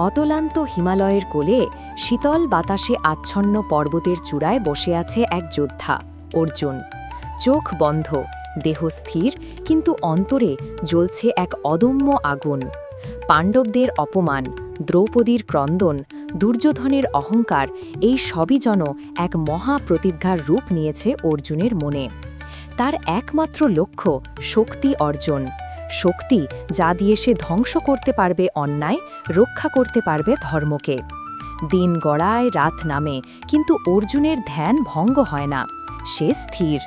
অতলান্ত হিমালয়ের কোলে শীতল বাতাসে আচ্ছন্ন পর্বতের চূড়ায় বসে আছে এক যোদ্ধা, অর্জুন। চোখ বন্ধ, দেহ স্থির, কিন্তু অন্তরে জ্বলছে এক অদম্য আগুন। পাণ্ডবদের অপমান, দ্রৌপদীর ক্রন্দন, দুর্যোধনের অহংকার, এই সবই যেন এক মহা প্রতিজ্ঞার রূপ নিয়েছে অর্জুনের মনে। তার একমাত্র লক্ষ্য শক্তি অর্জন, শক্তি যা দিয়ে সে ধ্বংস করতে পারবে অন্যায়, রক্ষা করতে পারবে ধর্মকে। দিন গড়ায়, রাত নামে, কিন্তু অর্জুনের ধ্যান ভঙ্গ হয় না। সে স্থির।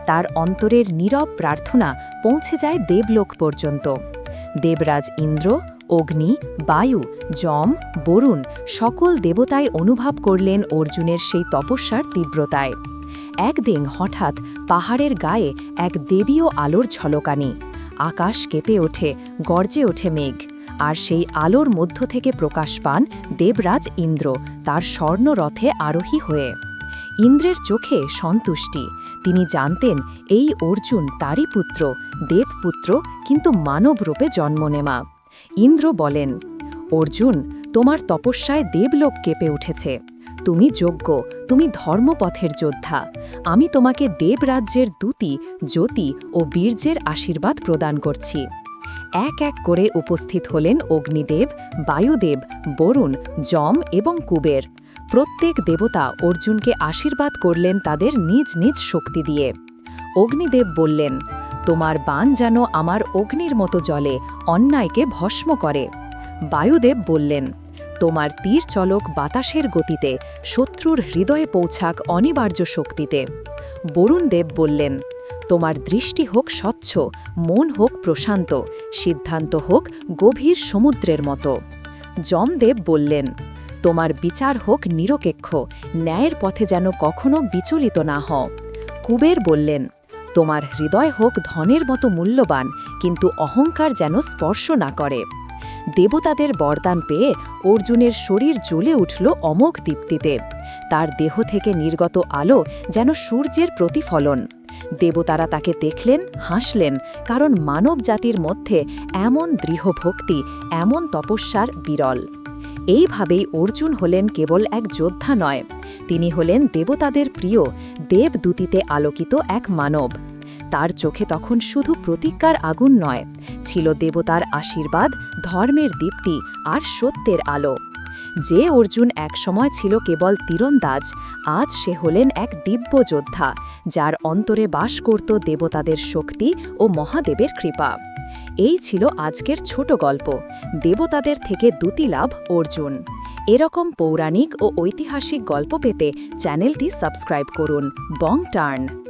তার অন্তরের নীরব প্রার্থনা পৌঁছে যায় দেবলোক পর্যন্ত। দেবরাজ ইন্দ্র, অগ্নি, বায়ু, যম, বরুণ সকল দেবতাই অনুভব করলেন অর্জুনের সেই তপস্যার তীব্রতায়। একদিন হঠাৎ পাহাড়ের গায়ে এক দেবীয় আলোর ঝলকানি। আকাশ কেঁপে ওঠে, গর্জে ওঠে মেঘ, আর সেই আলোর মধ্য থেকে প্রকাশ পান দেবরাজ ইন্দ্র, তার স্বর্ণরথে আরোহী হয়ে। ইন্দ্রের চোখে সন্তুষ্টি। তিনি জানতেন এই অর্জুন তারই পুত্র, দেবপুত্র, কিন্তু মানব রূপে জন্ম নেওয়া। ইন্দ্র বলেন, অর্জুন, তোমার তপস্যায় দেবলোক কেঁপে উঠেছে। তুমি যোগ্য, তুমি ধর্মপথের যোদ্ধা। আমি তোমাকে দেবরাজ্যের দূতি, জ্যোতি ও বীর্যের আশীর্বাদ প্রদান করছি। এক এক করে উপস্থিত হলেন অগ্নিদেব, বায়ুদেব, বরুণ, যম এবং কুবের। প্রত্যেক দেবতা অর্জুনকে আশীর্বাদ করলেন তাদের নিজ নিজ শক্তি দিয়ে। অগ্নিদেব বললেন, তোমার বাণ যেন আমার অগ্নির মতো জ্বলে, অন্যায়কে ভস্ম করে। বায়ুদেব বললেন, তোমার তীর চলক বাতাসের গতিতে, শত্রুর হৃদয়ে পৌঁছাক অনিবার্য শক্তিতে। বরুণদেব বললেন, তোমার দৃষ্টি হোক স্বচ্ছ, মন হোক প্রশান্ত, সিদ্ধান্ত হোক গভীর সমুদ্রের মতো। যমদেব বললেন, তোমার বিচার হোক নিরপেক্ষ, ন্যায়ের পথে যেন কখনো বিচলিত না হও। কুবের বললেন, তোমার হৃদয় হোক ধনের মতো মূল্যবান, কিন্তু অহংকার যেন স্পর্শ না করে। দেবতাদের বরদান পেয়ে অর্জুনের শরীর জ্বলে উঠল অমোঘ দীপ্তিতে। তার দেহ থেকে নির্গত আলো যেন সূর্যের প্রতিফলন। দেবতারা তাকে দেখলেন, হাসলেন, কারণ মানব জাতির মধ্যে এমন দৃঢ় ভক্তি, এমন তপস্যার বিরল। এইভাবেই অর্জুন হলেন কেবল এক যোদ্ধা নয়, তিনি হলেন দেবতাদের প্রিয়, দেবদূতিতে আলোকিত এক মানব। তার চোখে তখন শুধু প্রতিজ্ঞার আগুন নয়, ছিল দেবতার আশীর্বাদ, ধর্মের দীপ্তি আর সত্যের আলো। যে অর্জুন একসময় ছিল কেবল তীরন্দাজ, আজ সে হলেন এক দিব্য যোদ্ধা, যার অন্তরে বাস করত দেবতাদের শক্তি ও মহাদেবের কৃপা। এই ছিল আজকের ছোট গল্প, দেবতাদের থেকে দূতি লাভ অর্জুন। এরকম পৌরাণিক ও ঐতিহাসিক গল্প পেতে চ্যানেলটি সাবস্ক্রাইব করুন। বং টার্ন।